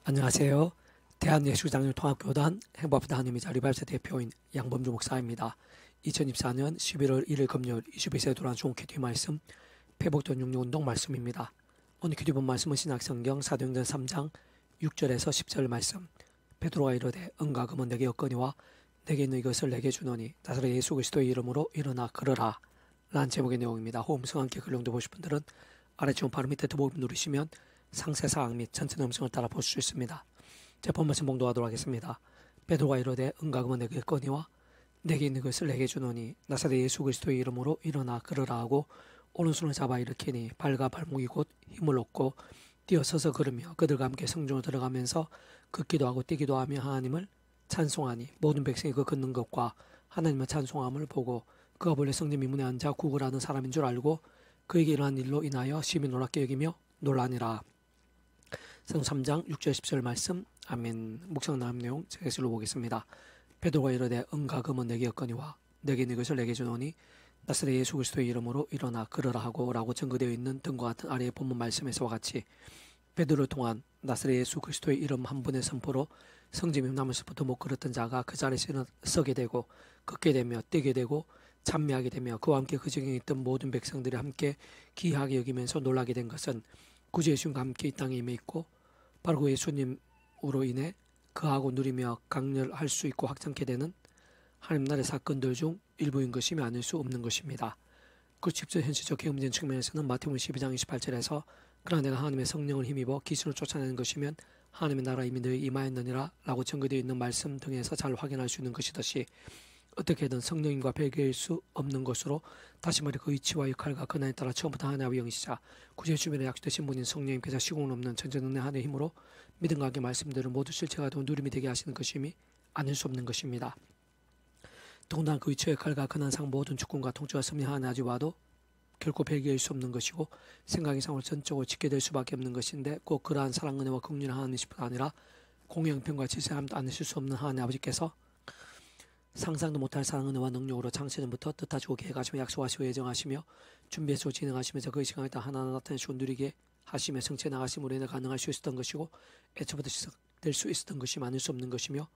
안녕하세요. 대한예수장로통합교단 행복합시다 하나님이자 리발사 대표인 양범주 목사입니다. 2024년 11월 1일 금요일 22세에 돌아온 좋은 기도의 말씀, 회복된 육류운동 말씀입니다. 오늘 기도 본 말씀은 신약성경 사도행전 3장 6절에서 10절 말씀. 베드로가 이르되 은과 금은 내게 없거니와 내게 있는 이것을 내게 주노니 나사렛 예수 그리스도의 이름으로 일어나 걸으라 라는 제목의 내용입니다. 호음성 함께 글 용도 보실 분들은 아래쪽 바로 밑에 더보기 누르시면 상세사항 및 전체 음성을 따라 볼 수 있습니다. 제 본말씀 봉독하도록 하겠습니다. 베드로가 이르되 은과 금은 내게 있거니와 내게 있는 것을 내게 주노니 나사렛 예수 그리스도의 이름으로 일어나 걸으라 하고 오른손을 잡아 일으키니 발과 발목이 곧 힘을 얻고 뛰어서서 걸으며 그들과 함께 성중으로 들어가면서 걷기도 하고 뛰기도 하며 하나님을 찬송하니 모든 백성이 그 걷는 것과 하나님의 찬송함을 보고 그가 본래 성전 미문에 앉아 구걸하는 사람인 줄 알고 그에게 일어난 일로 인하여 심히 놀랍게 여기며 놀라니라. 성경 3장 6절 10절 말씀. 아멘. 묵상 나름 내용 제가 글로 보겠습니다. 베드로가 이르되 은과 금은 내게 없거니와 내게 있는 것을 내게 주노니 나사렛 예수 그리스도의 이름으로 일어나 걸으라 하고 라고 증거되어 있는 등과 같은 아래의 본문 말씀에서와 같이 베드로를 통한 나사렛 예수 그리스도의 이름 한 분의 선포로 성전 나무에서부터 못 걸었던 자가 그 자리에서 서게 되고 걷게 되며 뛰게 되고 찬미하게 되며 그와 함께 그 지경에 있던 모든 백성들이 함께 기이하게 여기면서 놀라게 된 것은 구주 예수님과 함께 이 땅에 임해 있고 바로 그 예수님으로 인해 그하고 누리며 강렬할 수 있고 확장케 되는 하나님 나라의 사건들 중 일부인 것이며 아닐 수 없는 것입니다. 그 직접 현실적 경험적인 측면에서는 마태복음 12장 28절에서 그러나 내가 하나님의 성령을 힘입어 귀신을 쫓아내는 것이면 하나님의 나라 이미 너희 임하였느니라 라고 전거되어 있는 말씀 등에서 잘 확인할 수 있는 것이듯이 어떻게든 성령님과 별개일 수 없는 것으로 다시 말해 그 위치와 역할과 권한에 따라 처음부터 하나님의 영이시자 구제 주변에 약속되신 분인 성령님께서 시공을 없는 전전능력 하나님의 힘으로 믿음과 함께 말씀들을 모두 실체가 되고 누림이 되게 하시는 것임이 아닐 수 없는 것입니다. 더군다나 그 위치와 역할과 권한상 모든 주권과 통치가 섭리하는 아지와도 결코 별개일 수 없는 것이고 생각 이상으로 전적으로 짓게 될 수밖에 없는 것인데 꼭 그러한 사랑 은혜와 긍휼한 하나님뿐 아니라 공영평과 질서함도 않으실 수 없는 하나님 아버지께서 상상도 못할 사랑 은혜와 능력으로 창세전부터 뜻하시고 계획하시며 약속하시고 예정하시며 준비해서 진행하시면서 그 시간에 다 하나하나 나타내시고 누리게 하시며 성취해 나가심으로 인해 가능할 수 있었던 것이고 애초부터 시작될 수 있었던 것이 아닐 수 없는 것이며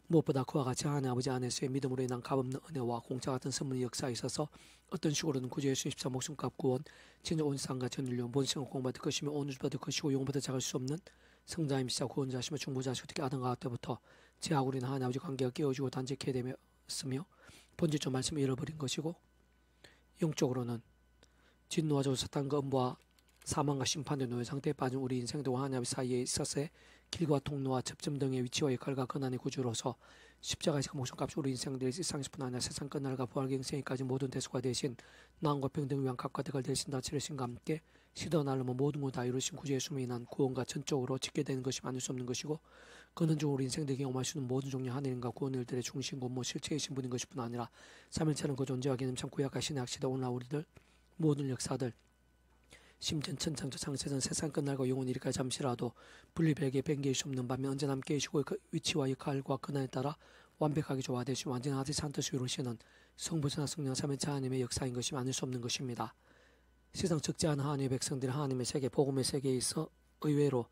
무엇보다 그와 같이 하나님 아버지 안에서의 믿음으로 인한 값없는 은혜와 공짜 같은 선물의 역사에 있어서 어떤 식으로든 구주 예수 14 목숨값 구원 진짜 온 세상과 전 인류 본성을 공부받을 것이며 온 우주 받을 것이고 영보다 작을 수 없는 성자임이시자 구원자시며 중보자시고 특히 아담과 때부터 제하고 우리는 하나님 아버지 관계가 깨어지고 단절케 되었으며 본질적 말씀을 잃어버린 것이고 영적으로는 진노와 저 사탄과 음부와 사망과 심판의 노예 상태에 빠진 우리 인생들과 하나님 사이에 있어서의 길과 통로와 접점 등의 위치와 역할과 권한의 구주로서 십자가에서 목숨값이 우리 인생들의 일상뿐 아니라 세상 끝날과 부활 경생에까지 모든 대수가 되신 나음과 평등 위한 값과 대가를 대신 다 치르신과 함께 시도 날로면 모든 걸 다 이루신 구주 예수님에 인한 구원과 전적으로 짓게 되는 것이 아닐 수 없는 것이고 그는 중 우리 인생들에게 경험하시는 모든 종류 하나님과 구원의 일들의 중심 권모 실체이신 분인 것뿐 아니라 삼일체는 그 존재와 개념 참 구약하신 약시대 오늘날 우리들 모든 역사들 심전 천창조 창세전 세상 끝날과 영원 이리까지 잠시라도 분리별개 변개일 수 없는 반면 언제나 함께 계시고 그 위치와 역할과 권한에 따라 완벽하게 조화되시고 완전한 아들 산뜻이 이루시는 성부전화 성령 삼위일체 하나님의 역사인 것이 아닐 수 없는 것입니다. 세상 적지 않은 하나님의 백성들이 하나님의 세계 복음의 세계에 있어 의외로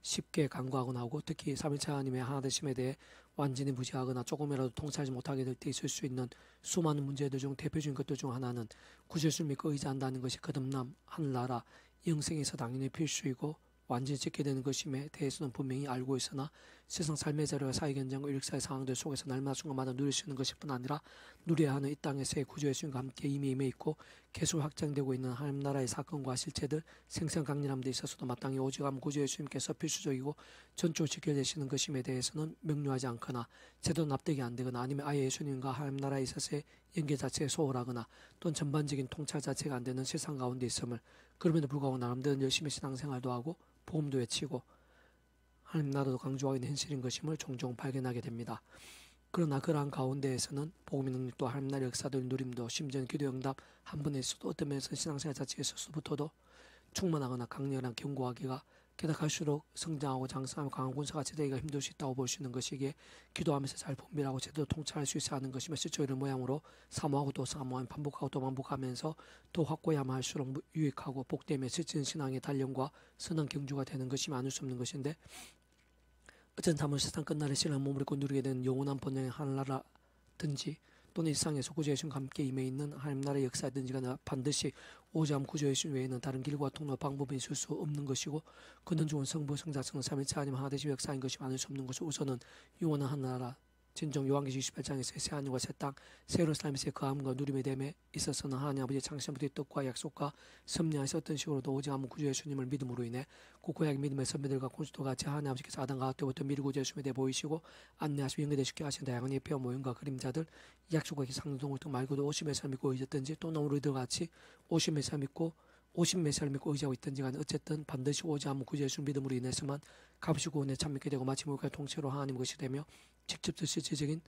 쉽게 간과하고 나오고 특히 삼위일체 하나님의 하나되심에 대해 완전히 무지하거나 조금이라도 통찰하지 못하게 될 때 있을 수 있는 수많은 문제들 중 대표적인 것들 중 하나는 구주 예수를 믿고 의지한다는 것이 거듭남, 하늘나라, 영생에서 당연히 필수이고 완전히 짓게 되는 것임에 대해서는 분명히 알고 있으나 세상 삶의 자료와 사회견장과 일사의 상황들 속에서 날마다 순간마다 누릴 수 있는 것일 뿐 아니라 누려야 하는 이 땅에서의 구주 예수님과 함께 이미 임해 있고 계속 확장되고 있는 하나님 나라의 사건과 실체들 생생강렬함 데 있어서도 마땅히 오직함 구주 예수님께서 필수적이고 전적으로 지켜내시는 것임에 대해서는 명료하지 않거나 제대로 납득이 안 되거나 아니면 아예 예수님과 하나님 나라에 있어서의 연계 자체에 소홀하거나 또는 전반적인 통찰 자체가 안 되는 세상 가운데 있음을 그럼에도 불구하고 나름대로 열심히 신앙생활도 하고 복음도 외치고 하나님 나라도 강조하고 있는 현실인 것임을 종종 발견하게 됩니다. 그러나 그러한 가운데에서는 복음의 능력도 하나님 나라의 역사들 누림도 심지어는 기도 응답 한 번에 있어도 어떤 면에서 신앙생활 자체에 있어서부터도 충만하거나 강렬한 견고하기가 게다가 갈수록 성장하고 장성하고 강한 군사같이 되기가 힘들 수 있다고 볼 수 있는 것이기에 기도하면서 잘 분별하고 제대로 통찰할 수 있어야 하는 것이며 실제로 이런 모양으로 사모하고 또 사모하며 반복하고 또 반복하면서 더 확고해야만 할수록 유익하고 복되며 실질적인 신앙의 단련과 선한 경주가 되는 것이 많을 수 없는 것인데 어쩐 잠은 세상 끝날에 신을 머무르고 누리게 되는 영원한 번영의 하늘나라든지 또는 일상에서 구주의 신과 함께 임해 있는 하나님 나라의 역사든지가 반드시 오직 구주의 신 외에는 다른 길과 통로 방법이 있을 수 없는 것이고 그는 좋은 성부 성자 성삼 삼위일체 하나님 하나되신 역사인 것이 많을 수 없는 것을 우선은 영원한 하늘나라 진정 요한계시 28장에서 새 하늘과 새 땅 새로운 삶에서의 거함과 누림의 됨에 있어서는 하나님 아버지의 창세부터의 뜻과 약속과 섭리하시 어떤 식으로도 오직 구주 예수님을 믿음으로 인해 그 구약의 믿음의 선배들과 공주도 같이 하나님 아버지께서 아담과 하와 때부터 미리 구주 예수님에 대해 보이시고 안내하시고 연결되시게 하신 다양한 예표와 모형과 그림자들 약속과 상동을 등 말고도 오심의 삶 믿고 의졌든지 또 우리들 같이 오심의 삶 믿고 의지하고 있든지 간에 어쨌든 반드시 오지 않은 구주 예수 믿음으로 인해서만 값이고 은혜 참 믿게 되고 마치 물과 통째로 하나님 것이 되며 직접 실질적인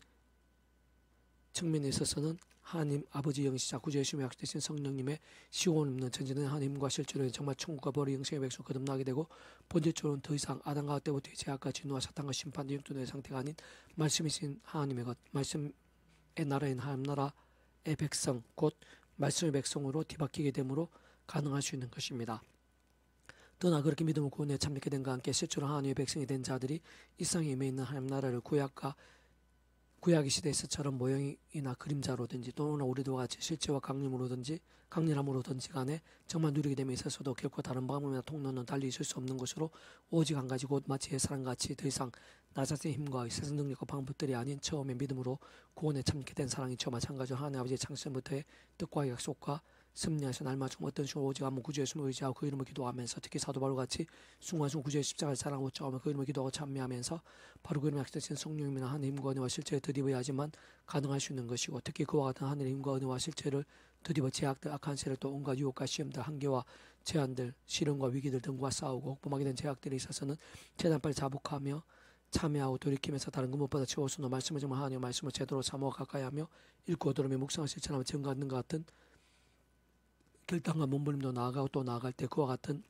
측면에 있어서는 하나님 아버지 영시자 구주 예수님의 약속되신 성령님의 시온 없는 전지는 하나님과 실제로 정말 천국과 벌의 영생의 백성 거듭나게 되고 본질적으로는 더 이상 아담과 하와 때부터의 죄악과 진노와 사탄과 심판의 영존의 상태가 아닌 말씀이신 하나님의 것 말씀의 나라인 하나님 나라의 백성 곧 말씀의 백성으로 뒤바뀌게 되므로 가능할 수 있는 것입니다. 더나 그렇게 믿음을 구원에 참여하게 된과 함께 실제로 하나님의 백성이 된 자들이 이 땅에 임해 있는 하나님 나라를 구약의 시대에서처럼 모형이나 그림자로든지 또는 우리도 같이 실제와 강림함으로든지 간에 정말 누리게 됨에 있어서도 결코 다른 방법이나 통로는 달리 있을 수 없는 것으로 오직 한 가지 곧 마치 사랑같이 더 이상 나 자신의 힘과 세상 능력과 방법들이 아닌 처음에 믿음으로 구원에 참여하게 된 사랑이 저 마찬가지로 하나님 아버지의 창세부터의 뜻과 약속과 섭리하신 날마중 어떤 식으로 오직 한번 구주 예수님을 의지하고 그 이름을 기도하면서 특히 사도 바울같이 순간순간 구주의 십자가를 사랑하고 짜오며 그 이름을 기도하고 찬미하면서 바로 그 이름을 약속하신 성령님이나 하나님의 힘과 은혜와 실체를 드디어야지만 가능할 수 있는 것이고 특히 그와 같은 하늘의 힘과 은혜와 실체를 드디어 제약들 악한 세력 또 온갖 유혹과 시험들 한계와 제한들 시련과 위기들 등과 싸우고 혹범하게 된 제약들에 있어서는 최대한 빨리 자복하며 참여하고 돌이키면서 다른 것 무엇보다 최우선으로 말씀을 정말 하나님의 말씀을 제대로 사모하 가까이하며 읽고 얻으며 묵상을 실천하며 증거하는 것 같은 결단과 몸부림도 나아가고 또 나아갈 때 그와 같은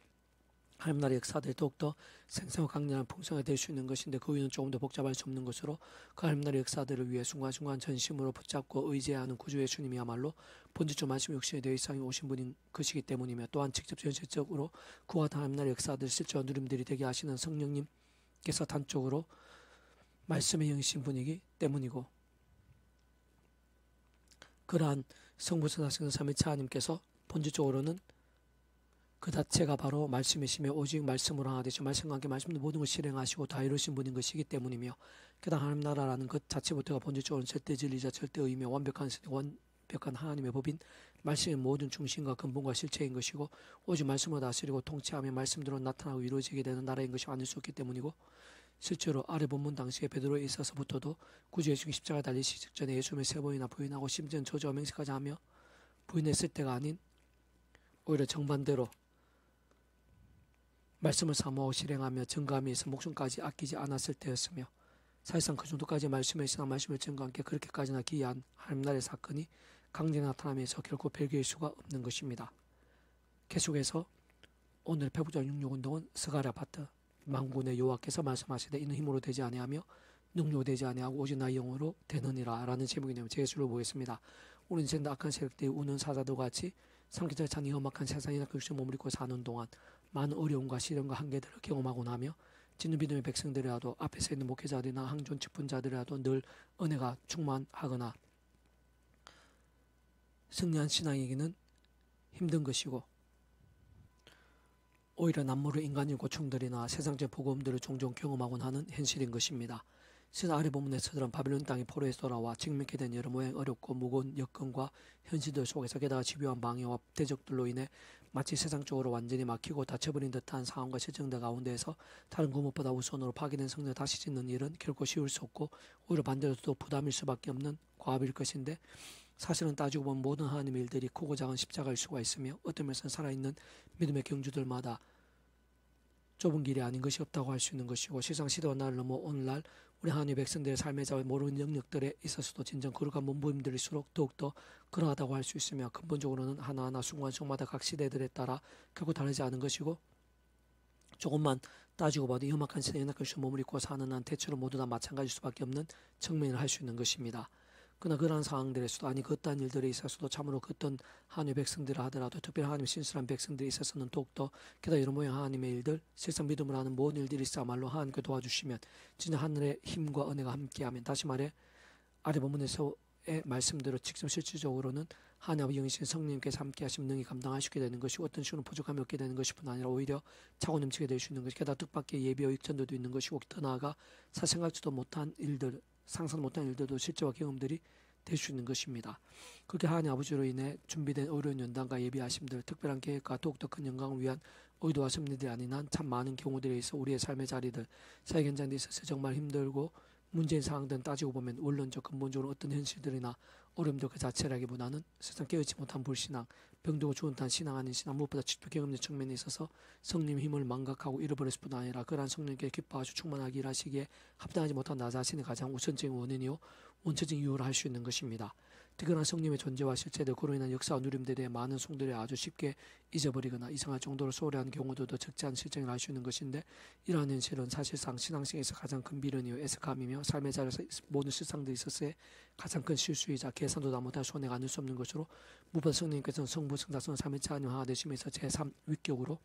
하나님 나라의 역사들이 더욱더 생생하고 강렬한 풍성하게 될 수 있는 것인데 그 이유는 조금 더 복잡할 수 없는 것으로 그 하나님 나라의 역사들을 위해 순간순간 전심으로 붙잡고 의지하는 구주 예수님이야말로 본질적 말씀 육신이 되어 이 땅에 오신 분인 것이기 때문이며 또한 직접 현실적으로 그와 같은 하나님 나라의 역사들 실제와 누림들이 되게 하시는 성령님께서 단적으로 말씀의 영이신 분이기 때문이고 그러한 성부선하시는 삼위일체 하나님께서 본질적으로는 그 자체가 바로 말씀이시며 오직 말씀으로 하나 되시고 말씀과 함께 말씀도 모든 걸 실행하시고 다 이루신 분인 것이기 때문이며 게다가 하나님 나라라는 것 자체부터가 본질적으로 절대 진리자 절대 의미며 완벽한 하나님의 법인 말씀의 모든 중심과 근본과 실체인 것이고 오직 말씀으로 다스리고 통치하며 말씀대로 나타나고 이루어지게 되는 나라인 것이 아닐 수 없기 때문이고 실제로 아래 본문 당시에 베드로에 있어서부터도 구주 예수님이 십자가에 달리시기 직전에 예수님을 3번이나 부인하고 심지어는 저주와 맹세까지 하며 부인했을 때가 아닌 오히려 정반대로 말씀을 사모하고 실행하며 증거하며 있어 목숨까지 아끼지 않았을 때였으며 사실상 그 정도까지 말씀을 신앙 말씀을 증거한 게 그렇게까지나 기이한 하나님 나라의 사건이 강제로 나타나면서 결코 별개일 수가 없는 것입니다. 계속해서 오늘 페북전 66운동은 스가랴 파트 만군의 여호와께서 말씀하시되 이는 힘으로 되지 아니하며 능력으로 되지 아니하고 오직 나의 영으로 되느니라 라는 제목이네요. 제수를 보겠습니다. 우리는 이제 악한 세력들이 우는 사자도 같이 삼키자 찬 험악한 세상이나 그 육신을 머무르고 사는 동안 많은 어려움과 시련과 한계들을 경험하고 나며 진노 믿음의 백성들이라도 앞에서 있는 목회자들이나 항존 직분자들이라도 늘 은혜가 충만하거나 승리한 신앙이기는 힘든 것이고 오히려 남모르 인간의 고충들이나 세상적 복음들을 종종 경험하곤 하는 현실인 것입니다. 시나 아래 본문에서들은 바빌론 땅이 포로에서 돌아와 직면케 된 여러 모양 어렵고 무거운 여건과 현실들 속에서 게다가 집요한 방해와 대적들로 인해 마치 세상적으로 완전히 막히고 닫혀버린 듯한 상황과 실정들 가운데에서 다른 그 무엇보다 우선으로 파괴된 성전을 다시 짓는 일은 결코 쉬울 수 없고 오히려 반대로 또 부담일 수밖에 없는 과업일 것인데 사실은 따지고 보면 모든 하나님의 일들이 크고 작은 십자가일 수가 있으며 어떤 면에서는 살아있는 믿음의 경주들마다 좁은 길이 아닌 것이 없다고 할 수 있는 것이고 세상 시대와 날을 넘어 오늘날 우리 하나님의 백성들의 삶의 자와 모르는 영역들에 있어서도 진정 거룩한 몸부림들일수록 더욱더 그러하다고 할 수 있으며 근본적으로는 하나하나 순간순간마다 각 시대들에 따라 결코 다르지 않은 것이고 조금만 따지고 봐도 험악한 세상에 머무르고 사는 한 대체로 모두 다 마찬가지일 수밖에 없는 측면을 할 수 있는 것입니다. 그러나 그러한 상황들에서도 아니 그 어떠한 일들에 있어서도 참으로 그 어떤 하나님의 백성들을 하더라도 특별히 하나님의 신실한 백성들에 있어서는 더욱더 게다가 이런 모양 하나님의 일들 세상 믿음을 하는 모든 일들이 있어야말로 하나님께 도와주시면 진짜 하늘의 힘과 은혜가 함께하면 다시 말해 아래 본문에서의 말씀대로 직접 실질적으로는 하나님의 영이신 성령님께서 함께 하시면 능히 감당하시게 되는 것이고 어떤 식으로 부족함이 없게 되는 것이 뿐 아니라 오히려 차고 넘치게 될 수 있는 것이 게다가 뜻밖의 예비와 익전도도 있는 것이고 더 나아가 사생각지도 못한 일들 상상 못한 일들도 실제와 경험들이 될 수 있는 것입니다. 그렇게 하나님 아버지로 인해 준비된 어려운 연단과 예비하심들 특별한 계획과 더욱더 큰 영광을 위한 의도와 섭리들이 아닌 한 참 많은 경우들에 있어 우리의 삶의 자리들 사회 현장에 있어서 정말 힘들고 문제인 상황들은 따지고 보면 원론적 근본적으로 어떤 현실들이나 어려움들 그 자체라기보다는 세상 깨어있지 못한 불신앙, 병들고 죽은 듯한 신앙 아닌 신앙 무엇보다 직접 경험적 측면에 있어서 성령의 힘을 망각하고 잃어버렸을 뿐 아니라 그러한 성령께 기뻐하시고 충만하게 일하시기에 합당하지 못한 나 자신의 가장 우선적인 원인이요 원초적인 이유를 할 수 있는 것입니다. 특별한 성령의 존재와 실제들 그로 인한 역사와 누림들에 대해 많은 성도들이 아주 쉽게 잊어버리거나 이상할 정도로 소홀해하는 경우들도 적지 않은 실정을 알 수 있는 것인데 이러한 현실은 사실상 신앙생에서 가장 큰 비련이요 애석함이며 삶의 자리에서 모든 실상들이 있었을 가장 큰 실수이자 계산도 다 못할 손해가 아닐 수 없는 것으로 무엇보다 성령님께서는 성부 성자성 삼위일체 하나님 하나 되시면서 제3위격으로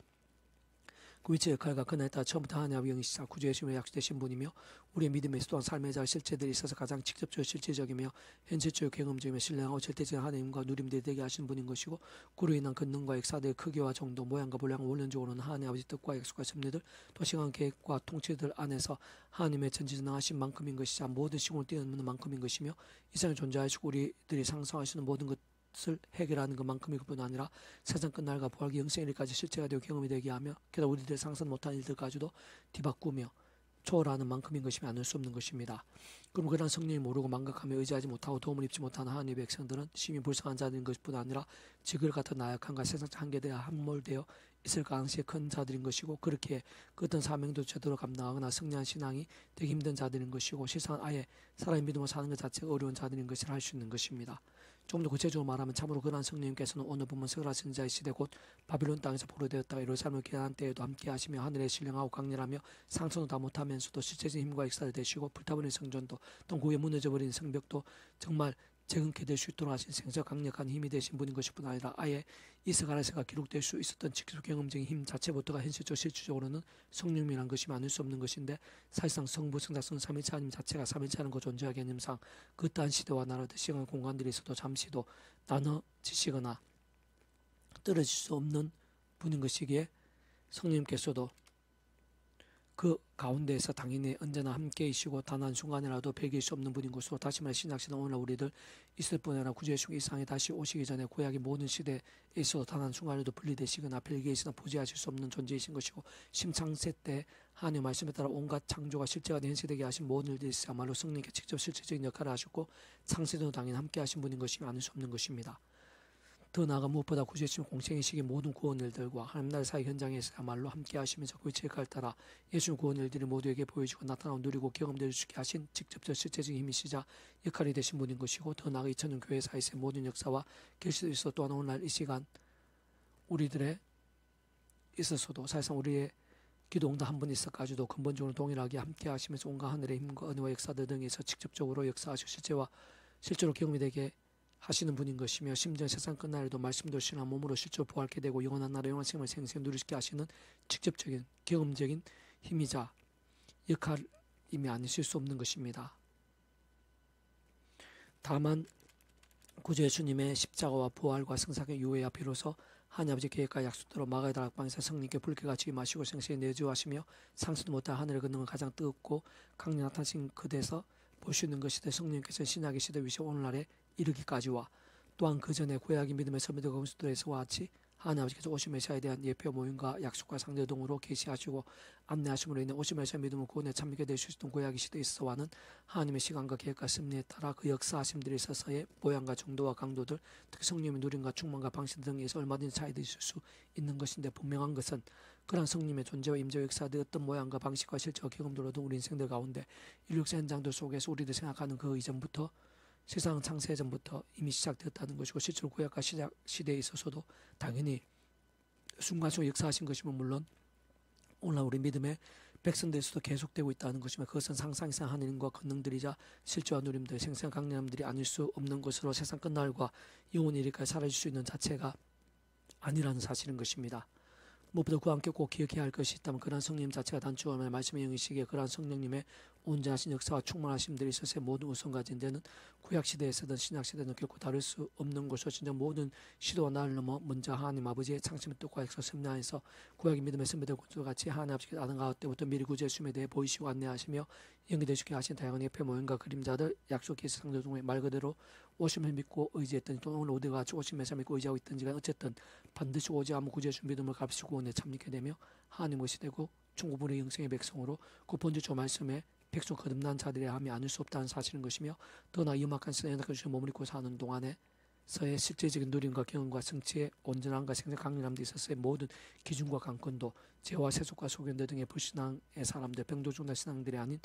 그 위치 역할과 그날에 따라 처음부터 하나님의 영이시자 구주의 심을 약속되신 분이며 우리의 믿음에서 또한 삶의 자 실체들이 있어서 가장 직접적이고 실질적이며 현실적이고 경험적이며 신뢰하고 절대적인 하나님과 누림들이 되게 하신 분인 것이고 그로 인한 권능과 역사들의 크기와 정도 모양과 분량 원론적으로는 하나님 아버지 뜻과 약속과 섭리들 또 시간 계획과 통치들 안에서 하나님의 전지전능하신 만큼인 것이자 모든 시공을 뛰어넘는 만큼인 것이며 이상에 존재하시고 우리들이 상상하시는 모든 것을 해결하는 것만큼일 뿐 아니라 세상 끝날과 부활기 영생일까지 실체가 되고 경험이 되게 하며 게다가 우리들의 상상 못한 일들까지도 뒤바꾸며 초월하는 만큼인 것이면 아닐 수 없는 것입니다. 그럼 그런 성령이 모르고 망각하며 의지하지 못하고 도움을 입지 못하는 하나님의 백성들은 심히 불쌍한 자들인 것뿐 아니라 지글 같은 나약함과 세상적 한계대에 함몰되어 있을 가능성이 큰 자들인 것이고 그렇게 그 어떤 사명도 제대로 감당하거나 승리한 신앙이 되기 힘든 자들인 것이고 실상 아예 사람의 믿음으로 사는 것 자체가 어려운 자들인 것을 할 수 있는 것입니다. 좀 더 구체적으로 말하면 참으로 그러한 성령님께서는 오늘 보면 서라 선지자의 시대 곧 바빌론 땅에서 포로되었다가 예루살렘을 귀환한 때에도 함께 하시며 하늘에 신령하고 강렬하며 상처도 다 못하면서도 실제적인 힘과 역사를 되시고 불타버린 성전도 또 구에 무너져버린 성벽도 정말 재건케 될 수 있도록 하신 생적 강력한 힘이 되신 분인 것일 뿐 아니라 아예 이스가랴서가 기록될 수 있었던 직접 경험적인 힘 자체부터가 현실적 실질적으로는 성령이라는 것이 많을 수 없는 것인데 사실상 성부 성자 성삼 삼위일체 하나님 자체가 삼위일체라는 것 존재의 개념상 그 또한 시대와 나라들 시간 공간들이 있어도 잠시도 나눠지시거나 떨어질 수 없는 분인 것이기에 성령님께서도 그 가운데에서 당연히 언제나 함께이시고 단 한순간이라도 배길 수 없는 분인 것으로 다시 말해 신약시대 오늘날 우리들 있을 뿐 아니라 구주의 중 이상에 다시 오시기 전에 구약의 모든 시대에 있어도 단 한순간에도 분리되시거나 별개이시나 보지하실 수 없는 존재이신 것이고 심창세 때 하나님의 말씀에 따라 온갖 창조가 실제가 된 현실되게 하신 모든 일들이 있어야말로 성령께 직접 실질적인 역할을 하셨고 창세도 당연히 함께하신 분인 것이며 아닐 수 없는 것입니다. 더 나아가 무엇보다 구주의 공생의 시기 모든 구원 일들과 하나님 나라 사회 현장에서야말로 함께 하시면서 그 역할을 따라 예수님 구원 일들이 모두에게 보여지고 나타나고 누리고 경험될 수 있게 하신 직접적 실제적인 힘이시자 역할이 되신 분인 것이고 더 나아가 2000년 교회사에서의 모든 역사와 결실이 있어 또한 오늘날 이 시간 우리들의 있어서도 사실상 우리의 기도응답 한 번 있어가지고 근본적으로 동일하게 함께 하시면서 온갖 하늘의 힘과 은혜와 역사들 등에서 직접적으로 역사하시고 실제로 경험이 되게 하시는 분인 것이며 심지어 세상 끝날에도 말씀도 신한 몸으로 실제로 부활케 되고 영원한 나라 영원한 생명을 생생히 누리시게 하시는 직접적인 경험적인 힘이자 역할임이 아니실 수 없는 것입니다. 다만 구주 예수님의 십자가와 부활과 성사의 이후에야 비로소 하나님 아버지 계획과 약속대로 마가의 다락방에서 성령께 불쾌같이 임하시고 생생히 내주하시며 상수도 못할 하늘의 권능을 가장 뜨겁고 강력 나타나신 그대에서 볼 수 있는 것이되 성령께서 신약의 시대 위시 오늘날에 이르기까지와 또한 그 전에 구약의 믿음의 선배들 검수들에서와 같이 하나님 아버지께서 오신 메시아에 대한 예표 모임과 약속과 상대 등으로 계시하시고 안내하심으로 인해 오신 메시아 믿음을 구원에 참여하게 될 수 있던 구약의 시대에 있어와는 하나님의 시간과 계획과 섭리에 따라 그 역사하심들에 있어서의 모양과 정도와 강도들 특히 성령의 누림과 충만과 방식 등에서 얼마든지 차이도 있을 수 있는 것인데 분명한 것은 그러한 성령의 존재와 임재와 역사들의 어떤 모양과 방식과 실제와 경험들로도 우리 인생들 가운데 인류사 현장들 속에서 우리들 생각하는 그 이전부터 세상 창세 전부터 이미 시작되었다는 것이고 실제로 구약과 시작 시대에 있어서도 당연히 순간적으로 역사하신 것이면 물론 오늘 우리 믿음의 백성들에서도 계속되고 있다는 것이며 그것은 상상 이상 하느님과 권능들이자 실제와 누림들 생생 강림들이 아닐 수 없는 것으로 세상 끝날과 영원히 이르기까지 사라질 수 있는 자체가 아니라는 사실인 것입니다. 무엇보다 그와 함께 꼭 기억해야 할 것이 있다면 그러한 성령 자체가 단축하며 말씀의 영이시기에 그러한 성령님의 온전하신 역사와 충만하심들이 있어서 모든 우선 가진 데는 구약시대에서든 신약시대는 결코 다를 수 없는 것으로 진정 모든 시도와 나를 넘어 먼저 하나님 아버지의 창심의 뜻과 역사 승리하여서 구약의 믿음의 선배들 군주같이 하나님 아버지께서 아담 가을 때부터 미리 구제수에 대해 보이시고 안내하시며 연기되시게 하신 다양한 옆에 모임과 그림자들 약속의 상대 중에 말 그대로 오심을 믿고 의지했던 또 오늘 어디가 같이 오심에서 믿고 의지하고 있든지 간 어쨌든 반드시 오지 않은 구제주 믿음을 값이고 구원에 참여하게 되며 하나님 것이 되고 충고불의 영생의 백성으로 그 본주조 말씀에 백성 거듭난 자들의 함이 아닐 수 없다는 사실인 것이며 더나 이음악한 시대에 연약한 주에 머무르고 사는 동안에 서의 실제적인 누림과 경험과 성취의 온전함과 생생 강렬함도 있었어의 모든 기준과 강권도 죄와 세속과 소견들 등의 불신앙의 사람들 병조중단 신앙들이 아닌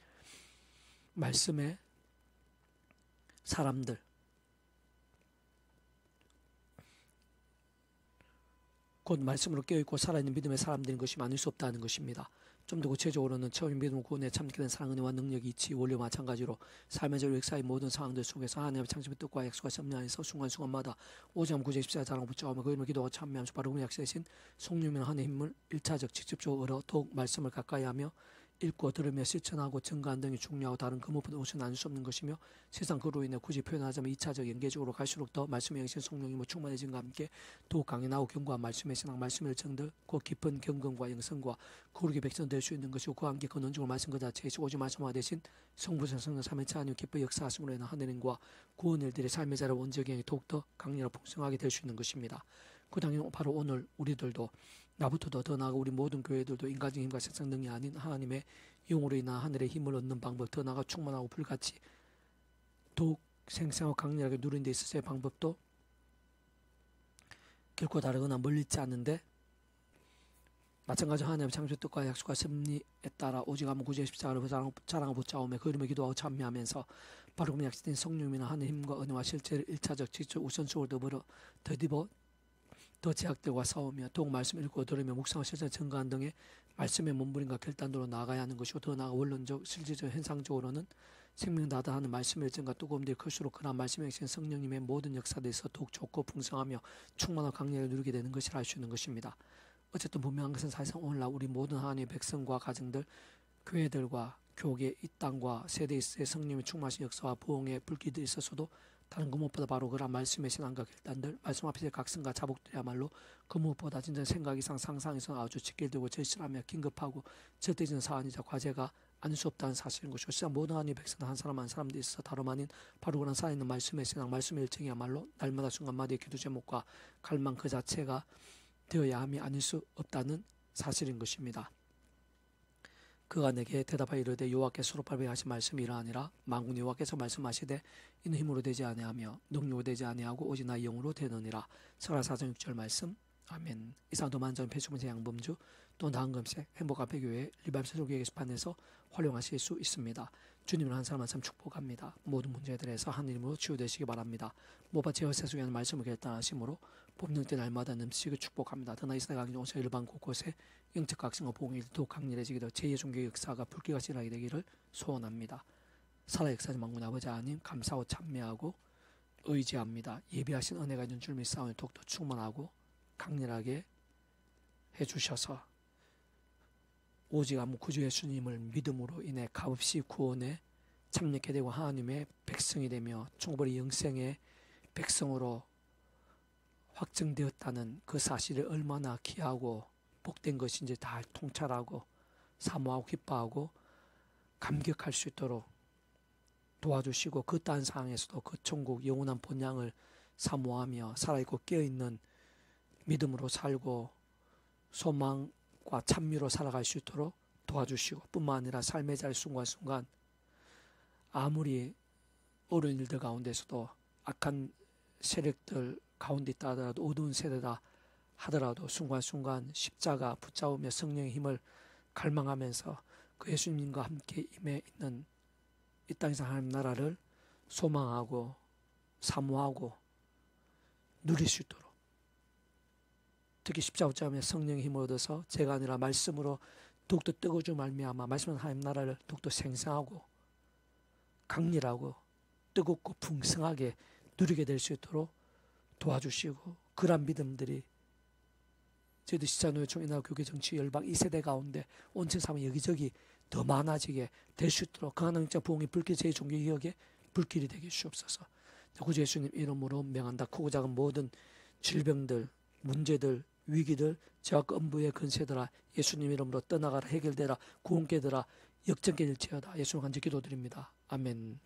말씀의 사람들 곧 말씀으로 깨어있고 살아있는 믿음의 사람들인 것이 아닐 수 없다는 것입니다. 좀 더 구체적으로는 처음 믿음 구원에 참게 사랑 은혜와 능력이 이치 원리와 마찬가지로 삶의 절 역사의 모든 상황들 속에서 하나님의 창조의 뜻과 약속과 섭리하에서 순간순간마다 오직 구제 십자가 자랑 붙잡으며 그 이름을 기도하고 참여하면서 바로 그 약세신 성령이나 하나님의 힘을 1차적 직접적으로 얻어 더욱 말씀을 가까이하며 읽고 들으며 실천하고 증거한 등이 중요하고 다른 그 무엇보다 우선 아닐 수 없는 것이며 세상 그로 인해 굳이 표현하자면 2차적 연계적으로 갈수록 더 말씀의 영신 성령님의 충만해진과 함께 더욱 강인하고 견고한 말씀의 신앙 말씀의 열정들 그 깊은 경건과 영성과 거룩의 백성 될 수 있는 것이고 그와 함께 근원적으로 말씀 그 자체이시 오직 말씀화 대신 성부성 성령 삼위차 하나님 기뻐 역사하심으로 인한 하느님과 구원 일들의 삶의 자를 원적이 더욱더 강렬하고 풍성하게 될 수 있는 것입니다. 그 당연히 바로 오늘 우리들도 나부터도 더 나아가 우리 모든 교회들도 인간적인 힘과 세상 능이 아닌 하나님의 영으로 인한 하늘의 힘을 얻는 방법 더 나아가 충만하고 불같이 더욱 생생하고 강렬하게 누리는 데 있어서의 방법도 결코 다르거나 멀리 있지 않은데 마찬가지로 하나님의 창조 뜻과 약속과 섭리에 따라 오직 아무 구제 십자가를 자랑하고 붙잡으며 그 이름에 기도하고 참여하면서 바로 그 약속된 성령이나 하나님의 힘과 은혜와 실제를 1차적 직접 우선적으로 더불어 더디버 더 제약들과 싸우며 더욱 말씀 읽고 들으며 묵상과 실천 증거한 등의 말씀의 몸부림과 결단도로 나아가야 하는 것이고 더 나아가 원론적 실질적 현상적으로는 생명다다 하는 말씀의 일정과 뜨거움들이 클수록 그러한 말씀의 핵심 성령님의 모든 역사들에서 더욱 좋고 풍성하며 충만하고 강렬하게 누리게 되는 것이라 할 수 있는 것입니다. 어쨌든 분명한 것은 사실상 오늘날 우리 모든 하나님의 백성과 가정들 교회들과 교계 이 땅과 세대에 있어의 성령의 충만하신 역사와 부흥의 불길들이 있어서도 다른 그 무엇보다 바로 그런 말씀의 신앙과 결단들 말씀 앞에서의 각성과 자복들이야말로 그 무엇보다 진짜 생각 이상 상상 이상 아주 직결되고 절실하며 긴급하고 절대적인 사안이자 과제가 아닐 수 없다는 사실인 것이고 시장 모든 하나님의 백성 한 사람 한 사람들이 있어 다름 아닌 바로 그런 살아있는 말씀의 신앙 말씀의 일정이야말로 날마다 순간마다의 기도 제목과 갈망 그 자체가 되어야 함이 아닐 수 없다는 사실인 것입니다. 그가 내게 대답하여 이르되 여호와께서 수르바벨에게 하신 말씀이 이러하니라 만군 여호와께서 말씀하시되 이는 힘으로 되지 아니하며 능력으로 되지 아니하고 오직 나의 영으로 되느니라. 스가랴 4장 6절 말씀. 아멘. 이상 도만전 배수문세 양범주 또 나은금색 행복앞에교회 리바이벌 게시판에서 활용하실 수 있습니다. 주님을 한 사람 한 사람 축복합니다. 모든 문제들에서 하느님으로 치유되시기 바랍니다. 모바 제와 세속에 하는 말씀을 결단하심으로 뽑는 때 날마다 넘치게 축복합니다. 더나 이스라엘 강경 온서 일반 곳곳에 영적 각성과 복음이 더욱 강렬해지기를 제2의 종교의 역사가 불길같이 일어나게 되기를 소원합니다. 살아 역사의 만군 아버지 하나님 감사하고 찬미하고 의지합니다. 예비하신 은혜가 있는 줄 믿사오니 더욱더 충만하고 강렬하게 해주셔서 오직 아무 구주 예수님을 믿음으로 인해 값없이 구원에 참여하게 되고 하나님의 백성이 되며 충분히 영생의 백성으로 확정되었다는 그 사실이 얼마나 귀하고 복된 것인지 다 통찰하고 사모하고 기뻐하고 감격할 수 있도록 도와주시고 그 딴 상황에서도 그 천국 영원한 본향을 사모하며 살아있고 깨어있는 믿음으로 살고 소망과 찬미로 살아갈 수 있도록 도와주시고 뿐만 아니라 삶의 잘 순간순간 아무리 어려운 일들 가운데서도 악한 세력들 가운데 있다 하더라도 어두운 세대다 하더라도 순간순간 십자가 붙잡으며 성령의 힘을 갈망하면서 그 예수님과 함께 임해 있는 이 땅에서 하나님 나라를 소망하고 사모하고 누릴 수 있도록 특히 십자가 붙잡으며 성령의 힘을 얻어서 제가 아니라 말씀으로 더욱더 뜨거워져 말미암아 말씀은 하나님 나라를 더욱더 생생하고 강렬하고 뜨겁고 풍성하게 누리게 될 수 있도록 도와주시고, 그러한 믿음들이 저희도 시사노예총 이날 교계 정치 열방 2세대 가운데 온천 사면 여기저기 더 많아지게 될 수 있도록 그 하나님의 부흥이 불길 제 종교개혁에 불길이 되게 주옵소서. 구주 예수님 이름으로 명한다. 크고 작은 모든 질병들, 문제들, 위기들, 죄악 음부의 근세들아 예수님 이름으로 떠나가라, 해결되라, 구원케 되라, 역전케 될지어다. 예수님 간절히 기도드립니다. 아멘.